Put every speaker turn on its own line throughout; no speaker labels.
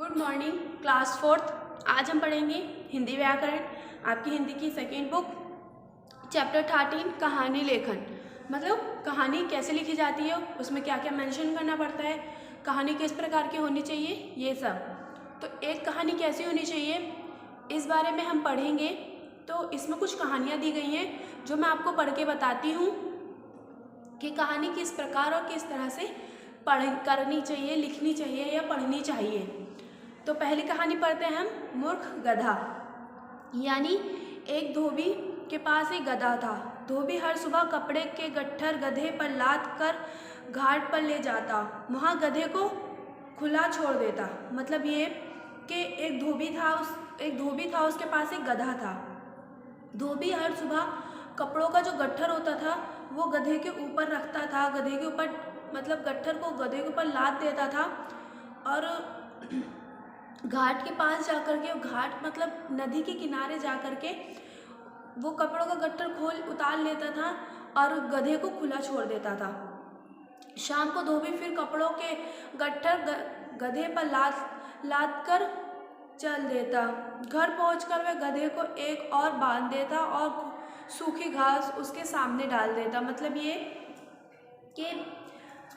Good morning class fourth. आज हम पढ़ेंगे हिंदी व्याकरण, आपकी हिंदी की सेकेंड बुक, चैप्टर 13 कहानी लेखन। मतलब कहानी कैसे लिखी जाती है, उसमें क्या क्या मेंशन करना पड़ता है, कहानी किस प्रकार की होनी चाहिए, ये सब। तो एक कहानी कैसी होनी चाहिए इस बारे में हम पढ़ेंगे। तो इसमें कुछ कहानियाँ दी गई हैं जो मैं आपको पढ़ के बताती हूँ कि कहानी किस प्रकार और किस तरह से करनी चाहिए, लिखनी चाहिए या पढ़नी चाहिए। तो पहली कहानी पढ़ते हैं हम, मूर्ख गधा। यानी एक धोबी के पास एक गधा था। धोबी हर सुबह कपड़े के गट्ठर गधे पर लाद कर घाट पर ले जाता, वहाँ गधे को खुला छोड़ देता। मतलब ये कि एक धोबी था, उसके पास एक गधा था। धोबी हर सुबह कपड़ों का जो गट्ठर होता था वो गधे के ऊपर रखता था, गधे के ऊपर मतलब गट्ठर को गधे के ऊपर लाद देता था और घाट के पास जाकर के, घाट मतलब नदी के किनारे जाकर के वो कपड़ों का गट्ठर उतार लेता था और गधे को खुला छोड़ देता था। शाम को धोबी फिर कपड़ों के गट्ठर गधे पर लाद कर चल देता। घर पहुंचकर वह गधे को एक और बांध देता और सूखी घास उसके सामने डाल देता। मतलब ये कि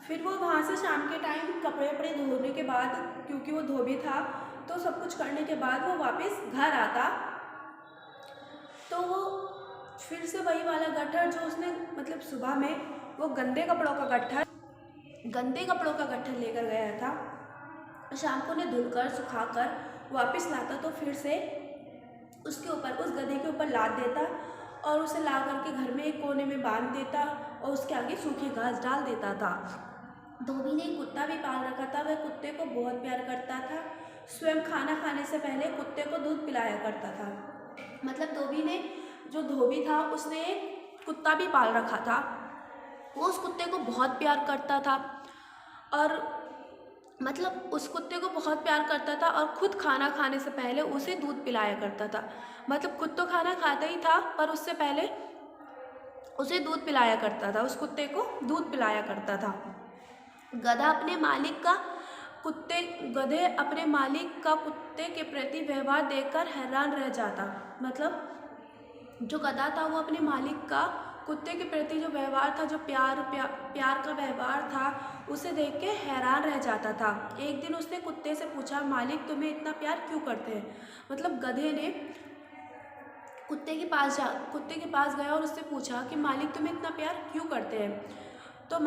फिर वो वहाँ से शाम के टाइम कपड़े वपड़े धोने के बाद, क्योंकि वो धोबी था तो सब कुछ करने के बाद वो वापस घर आता तो वो फिर से वही वाला गट्ठर जो उसने मतलब सुबह में वो गंदे कपड़ों का गट्ठर लेकर गया था, शाम को उन्हें धुलकर सुखाकर वापस लाता तो फिर से उसके ऊपर, उस गधे के ऊपर लाद देता और उसे ला करके घर में एक कोने में बांध देता और उसके आगे सूखी घास डाल देता था। धोबी ने एक कुत्ता भी पाल रखा था। वह कुत्ते को बहुत प्यार करता था। स्वयं खाना खाने से पहले कुत्ते को दूध पिलाया करता था। मतलब धोबी था उसने एक कुत्ता भी पाल रखा था। वो उस कुत्ते को बहुत प्यार करता था और मतलब उस कुत्ते को बहुत प्यार करता था और खुद खाना खाने से पहले उसे दूध पिलाया करता था। मतलब खुद तो खाना खाता ही था पर उससे पहले उसे दूध पिलाया करता था, उस कुत्ते को दूध पिलाया करता था। गधे अपने मालिक का कुत्ते के प्रति व्यवहार देखकर हैरान रह जाता। मतलब जो गधा था वो अपने मालिक का कुत्ते के प्रति जो व्यवहार था, जो प्यार का व्यवहार था, उसे देख के हैरान रह जाता था। एक दिन उसने कुत्ते से पूछा, मालिक तुम्हें इतना प्यार क्यों करते हैं? मतलब गधे ने कुत्ते के पास गया और उससे पूछा कि मालिक तुम्हें इतना प्यार क्यों करते हैं? तो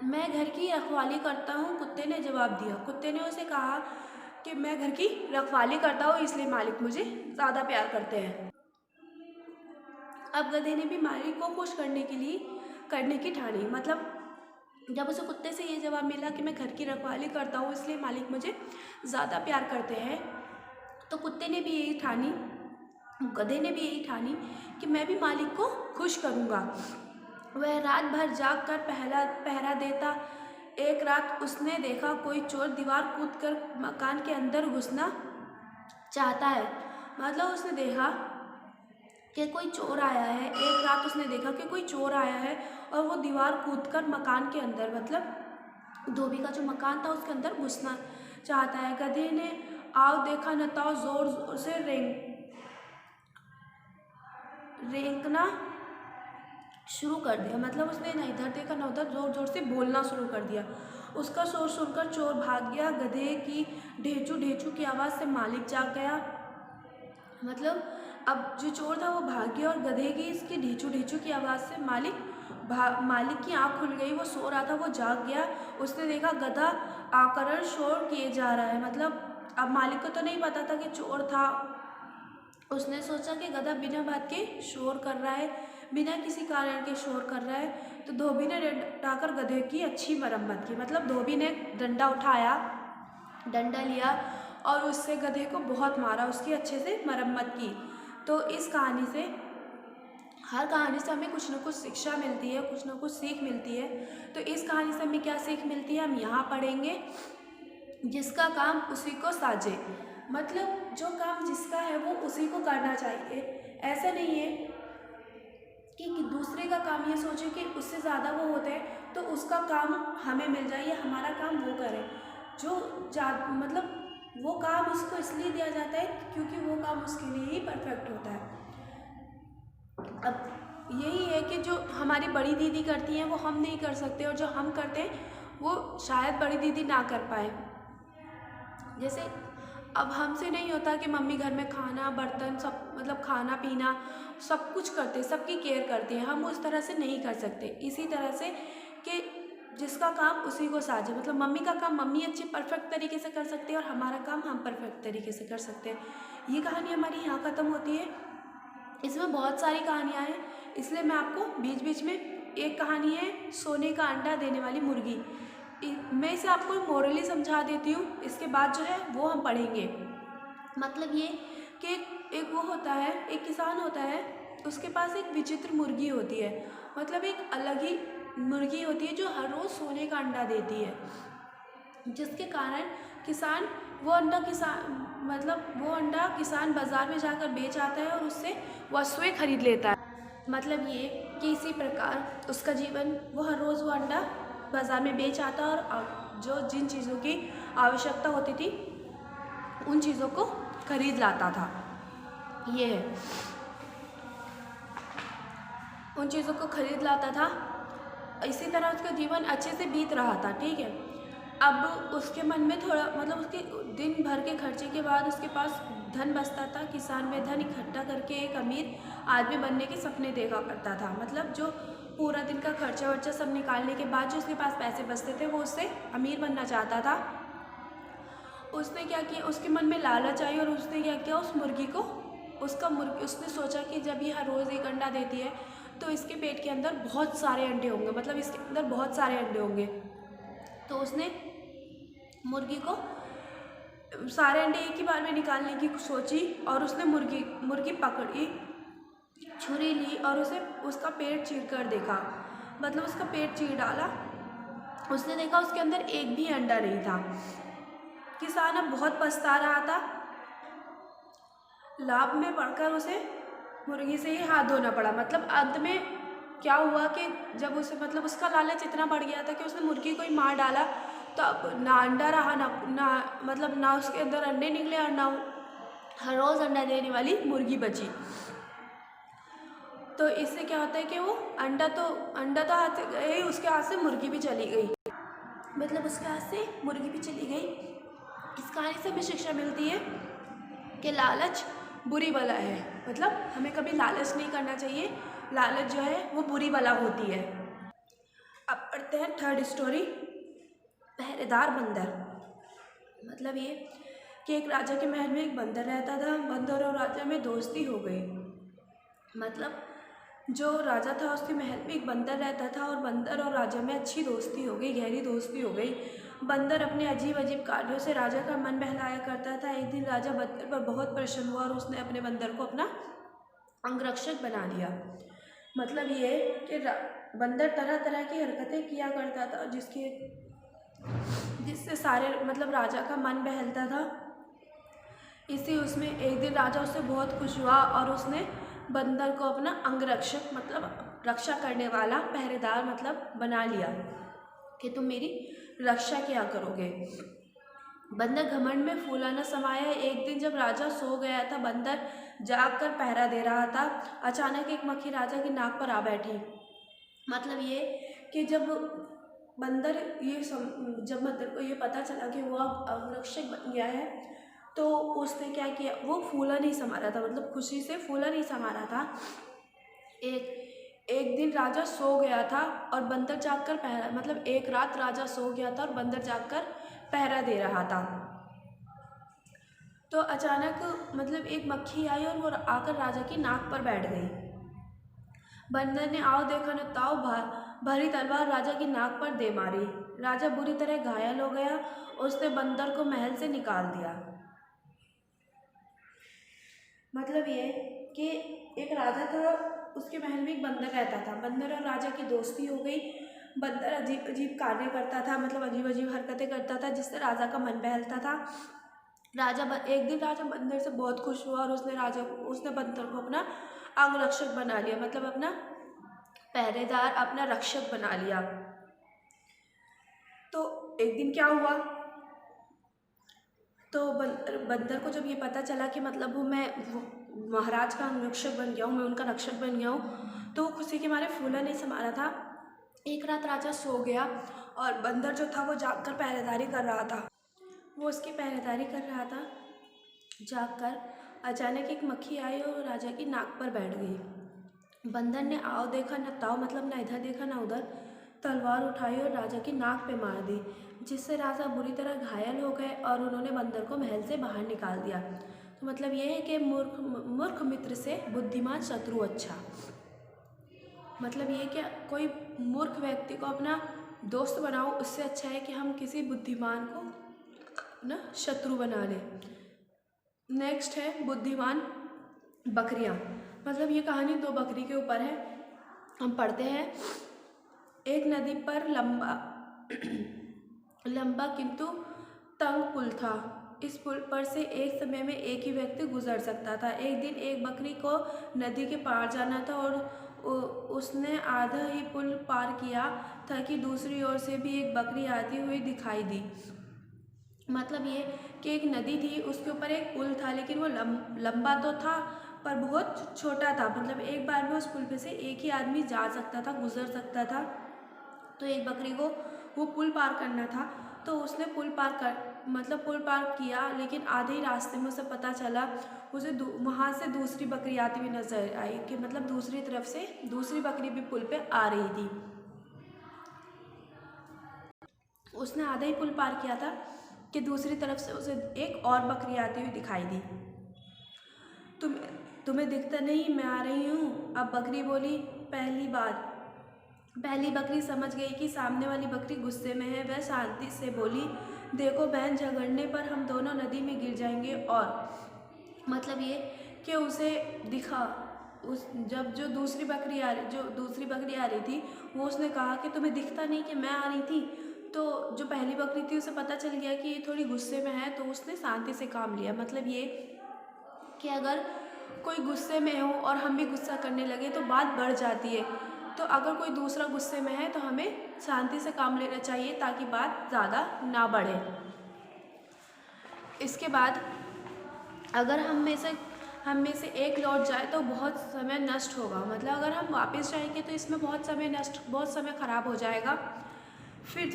मैं घर की रखवाली करता हूँ, कुत्ते ने जवाब दिया। कुत्ते ने उसे कहा कि मैं घर की रखवाली करता हूँ इसलिए मालिक मुझे ज़्यादा प्यार करते हैं। अब गधे ने भी मालिक को खुश करने की ठानी। मतलब जब उसे कुत्ते से ये जवाब मिला कि मैं घर की रखवाली करता हूँ इसलिए मालिक मुझे ज़्यादा प्यार करते हैं, तो गधे ने भी यही ठानी कि मैं भी मालिक को खुश करूँगा। वह रात भर जाग कर पहरा देता। एक रात उसने देखा कोई चोर दीवार कूदकर मकान के अंदर घुसना चाहता है। मतलब उसने देखा कि कोई चोर आया है। एक रात उसने देखा कि कोई चोर आया है और वो दीवार कूदकर मकान के अंदर, मतलब धोबी का जो मकान था उसके अंदर घुसना चाहता है। गधे ने आओ देखा न ताओ जोर जोर से रेंकना शुरू कर दिया। मतलब उसने न इधर देखा न उधर, जोर जोर से बोलना शुरू कर दिया। उसका शोर सुनकर चोर भाग गया। गधे की ढेचू ढेचू की आवाज़ से मालिक जाग गया। मतलब अब जो चोर था वो भाग गया और गधे की इसकी ढेचू ढेचू की आवाज़ से मालिक की आँख खुल गई। वो सो रहा था, वो जाग गया। उसने देखा गधा आकरण शोर किए जा रहा है। मतलब अब मालिक को तो नहीं पता था कि चोर था। उसने सोचा कि गधा बिना बात के शोर कर रहा है, बिना किसी कारण के शोर कर रहा है। तो धोबी ने उठाकर गधे की अच्छी मरम्मत की। मतलब धोबी ने डंडा लिया और उससे गधे को बहुत मारा, उसकी अच्छे से मरम्मत की। तो इस कहानी से, हर कहानी से हमें कुछ न कुछ शिक्षा मिलती है, कुछ न कुछ सीख मिलती है। तो इस कहानी से हमें क्या सीख मिलती है हम यहाँ पढ़ेंगे। जिसका काम उसी को साजे। मतलब जो काम जिसका है वो उसी को करना चाहिए। ऐसा नहीं है कि दूसरे का काम ये सोचे कि उससे ज़्यादा वो होते हैं तो उसका काम हमें मिल जाए या हमारा काम वो करे। जो मतलब वो काम उसको इसलिए दिया जाता है क्योंकि वो काम उसके लिए ही परफेक्ट होता है। अब यही है कि जो हमारी बड़ी दीदी करती हैं वो हम नहीं कर सकते, और जो हम करते हैं वो शायद बड़ी दीदी ना कर पाए। जैसे अब हमसे नहीं होता कि मम्मी घर में खाना बर्तन सब मतलब खाना पीना सब कुछ करते, सबकी केयर करती है, हम उस तरह से नहीं कर सकते। इसी तरह से कि जिसका काम उसी को साझे, मतलब मम्मी का काम मम्मी अच्छे परफेक्ट तरीके से कर सकते हैं और हमारा काम हम परफेक्ट तरीके से कर सकते हैं। ये कहानी हमारी यहाँ ख़त्म होती है। इसमें बहुत सारी कहानियाँ हैं, इसलिए मैं आपको बीच बीच में, एक कहानी है सोने का अंडा देने वाली मुर्गी, मैं इसे आपको मोरली समझा देती हूँ, इसके बाद जो है वो हम पढ़ेंगे। मतलब ये कि एक वो होता है, एक किसान होता है, उसके पास एक विचित्र मुर्गी होती है, मतलब एक अलग ही मुर्गी होती है जो हर रोज़ सोने का अंडा देती है, जिसके कारण किसान वो अंडा किसान बाज़ार में जाकर बेच आता है और उससे वस्तुएं खरीद लेता है। मतलब ये कि इसी प्रकार उसका जीवन, वो हर रोज़ वो अंडा बाज़ार में बेच आता और जो जिन चीज़ों की आवश्यकता होती थी उन चीज़ों को खरीद लाता था। ये है, उन चीज़ों को खरीद लाता था। इसी तरह उसका जीवन अच्छे से बीत रहा था। ठीक है, अब उसके मन में थोड़ा मतलब उसके दिन भर के खर्चे के बाद उसके पास धन बचता था। किसान में धन इकट्ठा करके एक अमीर आदमी बनने के सपने देखा करता था। मतलब जो पूरा दिन का खर्चा वर्चा सब निकालने के बाद जो उसके पास पैसे बचते थे वो उससे अमीर बनना चाहता था। उसने क्या किया, उसके मन में लालच आई और उसने क्या किया, उस मुर्गी को उसने सोचा कि जब ये हर रोज़ एक अंडा देती है तो इसके पेट के अंदर बहुत सारे अंडे होंगे, मतलब इसके अंदर बहुत सारे अंडे होंगे। तो उसने मुर्गी को सारे अंडे एक ही बार में निकालने की सोची और उसने मुर्गी पकड़ी, छुरी ली और उसका पेट चीर कर देखा, मतलब उसका पेट चीर डाला। उसने देखा उसके अंदर एक भी अंडा नहीं था। किसान अब बहुत पछता रहा था। लाभ में पड़कर उसे मुर्गी से ही हाथ धोना पड़ा। मतलब अंत में क्या हुआ कि जब उसे मतलब उसका लालच इतना बढ़ गया था कि उसने मुर्गी को ही मार डाला, तो अब ना अंडा रहा ना उसके अंदर अंडे निकले और ना हर रोज़ अंडा देने वाली मुर्गी बची। तो इससे क्या होता है कि वो अंडा तो हाथ से गए, उसके हाथ से मुर्गी भी चली गई, मतलब उसके हाथ से मुर्गी भी चली गई। इस कहानी से हमें शिक्षा मिलती है कि लालच बुरी बला है, मतलब हमें कभी लालच नहीं करना चाहिए। लालच जो है वो बुरी बला होती है। अब पढ़ते हैं थर्ड स्टोरी, पहरेदार बंदर। मतलब ये कि एक राजा के महल में एक बंदर रहता था। बंदर और राजा में दोस्ती हो गई। मतलब जो राजा था उसके महल में एक बंदर रहता था और बंदर और राजा में अच्छी दोस्ती हो गई, गहरी दोस्ती हो गई। बंदर अपने अजीब अजीब कार्यों से राजा का मन बहलाया करता था। एक दिन राजा बंदर पर बहुत प्रसन्न हुआ और उसने अपने बंदर को अपना अंगरक्षक बना लिया। मतलब ये कि बंदर तरह तरह की हरकतें किया करता था जिससे सारे मतलब राजा का मन बहलता था। उसमें एक दिन राजा उससे बहुत खुश हुआ और उसने बंदर को अपना अंगरक्षक मतलब रक्षा करने वाला, पहरेदार मतलब बना लिया कि तुम मेरी रक्षा क्या करोगे। बंदर घमंड में फूला न समाया। एक दिन जब राजा सो गया था, बंदर जाग कर पहरा दे रहा था। अचानक एक मक्खी राजा की नाक पर आ बैठी। मतलब ये कि जब बंदर को ये पता चला कि वो अब अंगरक्षक बन गया है, तो उसने क्या किया, वो फूला नहीं समा रहा था, मतलब खुशी से फूला नहीं समा रहा था। एक दिन राजा सो गया था और बंदर जागकर पहरा, मतलब एक रात राजा सो गया था और बंदर जागकर पहरा दे रहा था। तो अचानक मतलब एक मक्खी आई और वो आकर राजा की नाक पर बैठ गई। बंदर ने आओ देखा न ताओ भरी तलवार राजा की नाक पर दे मारी। राजा बुरी तरह घायल हो गया। उसने बंदर को महल से निकाल दिया। मतलब ये कि एक राजा था, उसके महल में एक बंदर रहता था। बंदर और राजा की दोस्ती हो गई। बंदर अजीब अजीब कार्य करता था, मतलब अजीब अजीब हरकतें करता था जिससे राजा का मन बहलता था। एक दिन राजा बंदर से बहुत खुश हुआ और उसने बंदर को अपना अंगरक्षक बना लिया, मतलब अपना पहरेदार, अपना रक्षक बना लिया। तो एक दिन क्या हुआ, तो बंदर को जब ये पता चला कि मतलब वो महाराज का अंगरक्षक बन गया हूँ, मैं उनका रक्षक बन गया हूँ, तो वो खुशी के मारे फूला नहीं संभाला था। एक रात राजा सो गया और बंदर जो था वो जागकर पहरेदारी कर रहा था। वो उसकी पहरेदारी कर रहा था, जागकर अचानक एक मक्खी आई और राजा की नाक पर बैठ गई। बंदर ने आओ देखा न ताओ, मतलब ना इधर देखा ना उधर, तलवार उठाई और राजा की नाक पे मार दी, जिससे राजा बुरी तरह घायल हो गए और उन्होंने बंदर को महल से बाहर निकाल दिया। तो मतलब ये है कि मूर्ख मित्र से बुद्धिमान शत्रु अच्छा। मतलब ये कि कोई मूर्ख व्यक्ति को अपना दोस्त बनाओ, उससे अच्छा है कि हम किसी बुद्धिमान को ना शत्रु बना लें। नेक्स्ट है बुद्धिमान बकरियां। मतलब ये कहानी 2 बकरी के ऊपर है। हम पढ़ते हैं, एक नदी पर लंबा किंतु तंग पुल था। इस पुल पर से एक समय में एक ही व्यक्ति गुजर सकता था। एक दिन एक बकरी को नदी के पार जाना था और उसने आधा ही पुल पार किया था कि दूसरी ओर से भी एक बकरी आती हुई दिखाई दी। मतलब ये कि एक नदी थी, उसके ऊपर एक पुल था, लेकिन वो लंबा तो था पर बहुत छोटा था। मतलब एक बार में उस पुल पे से एक ही आदमी जा सकता था, गुजर सकता था। तो एक बकरी को वो पुल पार करना था, तो उसने पुल पार किया, लेकिन आधे ही रास्ते में उसे पता चला, उसे वहाँ से दूसरी बकरी आती हुई नजर आई कि मतलब दूसरी तरफ से दूसरी बकरी भी पुल पे आ रही थी। उसने आधा ही पुल पार किया था कि दूसरी तरफ से उसे एक और बकरी आती हुई दिखाई दी। तुम्हें दिखता नहीं मैं आ रही हूँ? अब बकरी बोली। पहली बकरी समझ गई कि सामने वाली बकरी गुस्से में है। वह शांति से बोली, देखो बहन, झगड़ने पर हम दोनों नदी में गिर जाएंगे। और मतलब ये कि उसे दिखा, जो दूसरी बकरी आ रही थी, वो उसने कहा कि तुम्हें दिखता नहीं कि मैं आ रही थी। तो जो पहली बकरी थी उसे पता चल गया कि ये थोड़ी गुस्से में है, तो उसने शांति से काम लिया। मतलब ये कि अगर कोई गुस्से में हो और हम भी गुस्सा करने लगे तो बात बढ़ जाती है। तो अगर कोई दूसरा गुस्से में है तो हमें शांति से काम लेना चाहिए ताकि बात ज़्यादा ना बढ़े। इसके बाद अगर हम में से एक लौट जाए तो बहुत समय नष्ट होगा। मतलब अगर हम वापस जाएंगे तो इसमें बहुत समय ख़राब हो जाएगा। फिर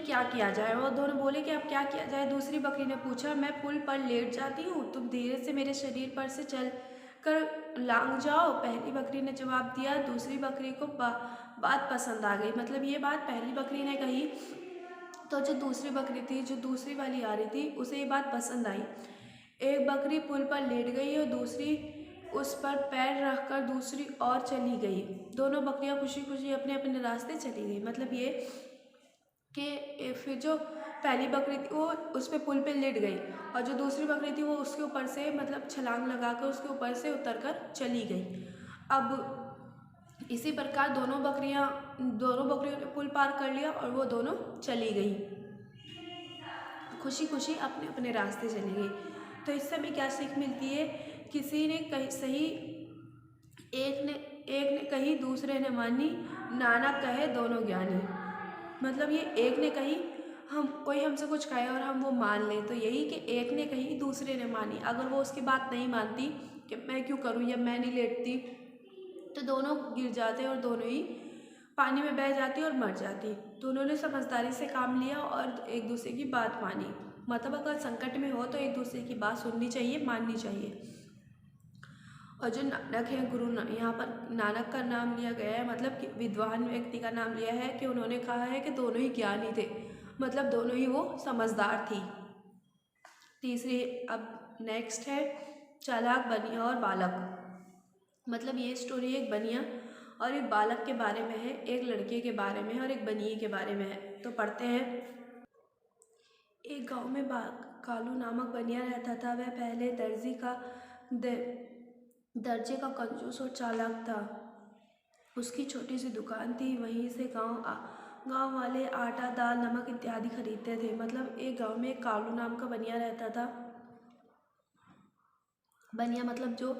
क्या किया जाए? वो दोनों बोले कि अब क्या किया जाए। दूसरी बकरी ने पूछा, मैं पुल पर लेट जाती हूँ, तुम धीरे से मेरे शरीर पर से चल कर लांग जाओ। पहली बकरी ने जवाब दिया। दूसरी बकरी को बात पसंद आ गई। मतलब ये बात पहली बकरी ने कही तो जो दूसरी बकरी थी, जो दूसरी वाली आ रही थी, उसे ये बात पसंद आई। एक बकरी पुल पर लेट गई और दूसरी उस पर पैर रखकर दूसरी ओर चली गई। दोनों बकरियां खुशी खुशी अपने अपने रास्ते चली गई। मतलब ये कि फिर जो पहली बकरी थी वो उस पे पुल पे लेट गई और जो दूसरी बकरी थी वो उसके ऊपर से मतलब छलांग लगाकर उसके ऊपर से उतरकर चली गई। अब इसी प्रकार दोनों बकरियों ने पुल पार कर लिया और वो दोनों चली गई, खुशी खुशी अपने अपने रास्ते चली गई। तो इससे हमें क्या सीख मिलती है? किसी ने कही सही, एक ने कही दूसरे ने मानी, नानक कहे दोनों ज्ञानी। मतलब ये एक ने कही, कोई हमसे कुछ कहे और हम वो मान लें, तो यही कि एक ने कही दूसरे ने मानी। अगर वो उसकी बात नहीं मानती कि मैं क्यों करूँ या मैं नहीं लेटती, तो दोनों गिर जाते और दोनों ही पानी में बह जाती और मर जाती। दोनों ने समझदारी से काम लिया और एक दूसरे की बात मानी। मतलब अगर संकट में हो तो एक दूसरे की बात सुननी चाहिए, माननी चाहिए। और जो नानक है, यहाँ पर नानक का नाम लिया गया है, मतलब कि विद्वान व्यक्ति का नाम लिया है कि उन्होंने कहा है कि दोनों ही ज्ञानी थे। मतलब दोनों ही वो समझदार थी। तीसरी, अब नेक्स्ट है चालाक बनिया और बालक। मतलब ये स्टोरी एक बनिया और एक बालक के बारे में है, एक लड़के के बारे में और एक बनिए के बारे में है। तो पढ़ते हैं। एक गांव में कालू नामक बनिया रहता था। वह पहले दर्जे का कंजूस और चालाक था। उसकी छोटी सी दुकान थी, वहीं से गांव वाले आटा, दाल, नमक इत्यादि खरीदते थे। मतलब एक गांव में एक कालू नाम का बनिया रहता था। बनिया मतलब जो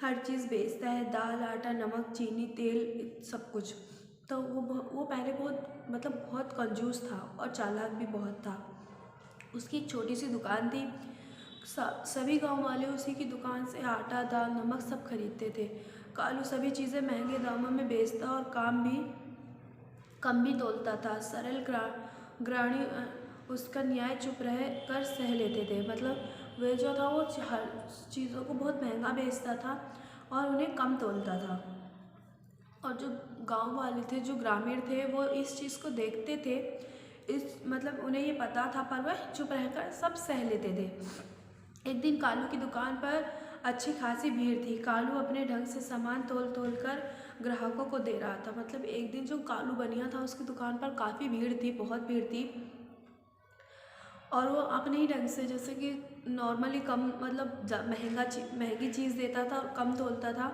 हर चीज़ बेचता है, दाल, आटा, नमक, चीनी, तेल, सब कुछ। तो वो पहले बहुत मतलब बहुत कंजूस था और चालाक भी बहुत था। उसकी एक छोटी सी दुकान थी, सभी गांव वाले उसी की दुकान से आटा दाल नमक सब खरीदते थे। कालू सभी चीज़ें महंगे दामों में बेचता और काम भी कम भी तोलता था। सरल ग्राणी उसका न्याय चुप रह कर सह लेते थे। मतलब वे जो था वो हर चीज़ों को बहुत महंगा बेचता था और उन्हें कम तोलता था। और जो गांव वाले थे, जो ग्रामीण थे, वो इस चीज़ को देखते थे, इस मतलब उन्हें ये पता था, पर वह चुप रहकर सब सह लेते थे। एक दिन कालू की दुकान पर अच्छी खासी भीड़ थी। कालू अपने ढंग से सामान तोल तोल कर ग्राहकों को दे रहा था। मतलब एक दिन जो कालू बनिया था उसकी दुकान पर काफ़ी भीड़ थी, बहुत भीड़ थी, और वो अपने ही ढंग से, जैसे कि नॉर्मली कम मतलब महंगी चीज़ देता था और कम तोलता था,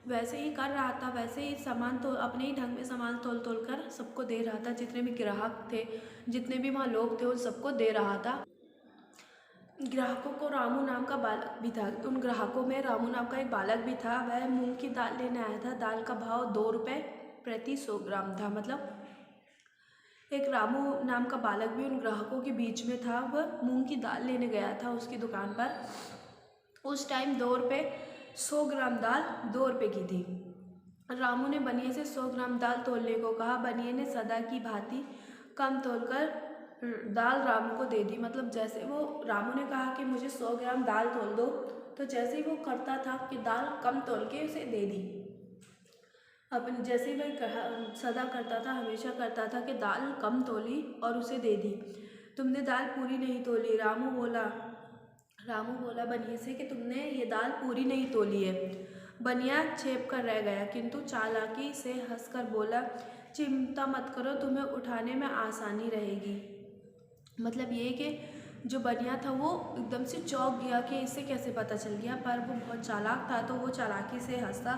वैसे ही कर रहा था। वैसे ही सामान तो अपने ही ढंग में सामान तोल तोल कर सबको दे रहा था। जितने भी ग्राहक थे, जितने भी वहाँ लोग थे, उन सबको दे रहा था। ग्राहकों को रामू नाम का बालक भी था। उन ग्राहकों में रामू नाम का एक बालक भी था। वह मूंग की दाल लेने आया था। दाल का भाव 2 रुपये प्रति 100 ग्राम था। मतलब एक रामू नाम का बालक भी उन ग्राहकों के बीच में था। वह मूंग की दाल लेने गया था उसकी दुकान पर। उस टाइम 2 रुपये 100 ग्राम दाल 2 रुपये की थी। रामू ने बनिए से 100 ग्राम दाल तोलने को कहा। बनिए ने सदा की भांति कम तोलकर दाल रामू को दे दी। मतलब जैसे वो रामू ने कहा कि मुझे 100 ग्राम दाल तोल दो, तो जैसे ही वो करता था कि दाल कम तोल के उसे दे दी। अपन जैसे ही वह सदा करता था, हमेशा करता था कि दाल कम तोली और उसे दे दी। तुमने दाल पूरी नहीं तोली, रामू बोला बनिए से कि तुमने ये दाल पूरी नहीं तोली है। बनिया चेप कर रह गया, किंतु चालाकी से हंसकर बोला, चिंता मत करो, तुम्हें उठाने में आसानी रहेगी। मतलब ये कि जो बनिया था वो एकदम से चौंक गया कि इसे कैसे पता चल गया, पर वो बहुत चालाक था, तो वो चालाकी से हंसा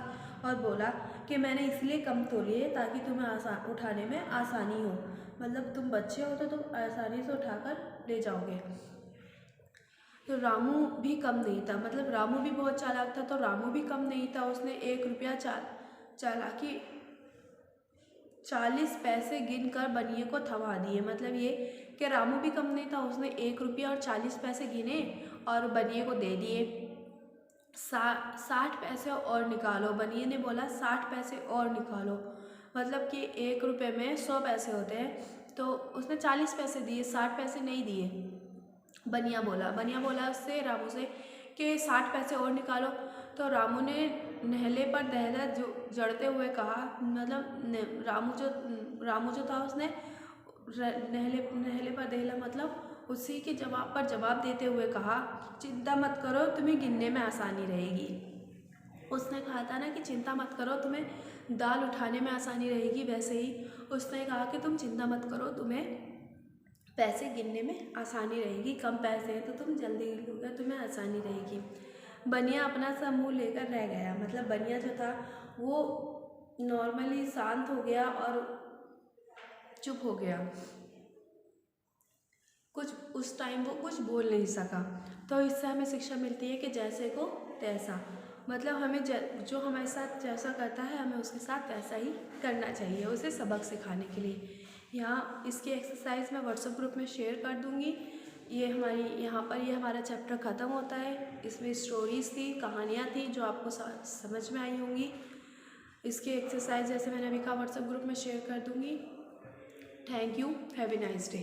और बोला कि मैंने इसलिए कम तोली है ताकि तुम्हें उठाने में आसानी हो। मतलब तुम बच्चे हो तो तुम आसानी से उठाकर ले जाओगे। तो रामू भी कम नहीं था। मतलब रामू भी बहुत चालाक था, तो रामू भी कम नहीं था। उसने 1 रुपया चालाकी 40 पैसे गिन कर बनिए को थमा दिए। मतलब ये कि रामू भी कम नहीं था, उसने 1 रुपया और 40 पैसे गिने और बनिए को दे दिए। 60 पैसे और निकालो। बनिए ने बोला 60 पैसे और निकालो। मतलब कि 1 रुपये में 100 पैसे होते हैं, तो उसने 40 पैसे दिए, 60 पैसे नहीं दिए। बनिया बोला उससे, रामू से, कि 60 पैसे और निकालो। तो रामू ने नहले पर दहला जो जड़ते हुए कहा। मतलब रामू जो था उसने नहले पर दहला मतलब उसी के जवाब पर जवाब देते हुए कहा, चिंता मत करो, तुम्हें गिनने में आसानी रहेगी। उसने कहा था ना कि चिंता मत करो, तुम्हें दाल उठाने में आसानी रहेगी, वैसे ही उसने कहा कि तुम चिंता मत करो, तुम्हें पैसे गिनने में आसानी रहेगी। कम पैसे हैं तो तुम जल्दी गिन लोगे, तुम्हें आसानी रहेगी। बनिया अपना सा मुँह लेकर रह गया। मतलब बनिया जो था वो नॉर्मली शांत हो गया और चुप हो गया। उस टाइम वो कुछ बोल नहीं सका। तो इससे हमें शिक्षा मिलती है कि जैसे को तैसा। मतलब हमें जो हमारे साथ जैसा करता है हमें उसके साथ वैसा ही करना चाहिए, उसे सबक सिखाने के लिए। यहाँ इसकी एक्सरसाइज मैं व्हाट्सएप ग्रुप में शेयर कर दूँगी। ये हमारा चैप्टर ख़त्म होता है। इसमें स्टोरीज़ थी, कहानियाँ थी जो आपको समझ में आई होंगी। इसकी एक्सरसाइज जैसे मैंने अभी कहा व्हाट्सएप ग्रुप में शेयर कर दूँगी। Thank you, have a nice day.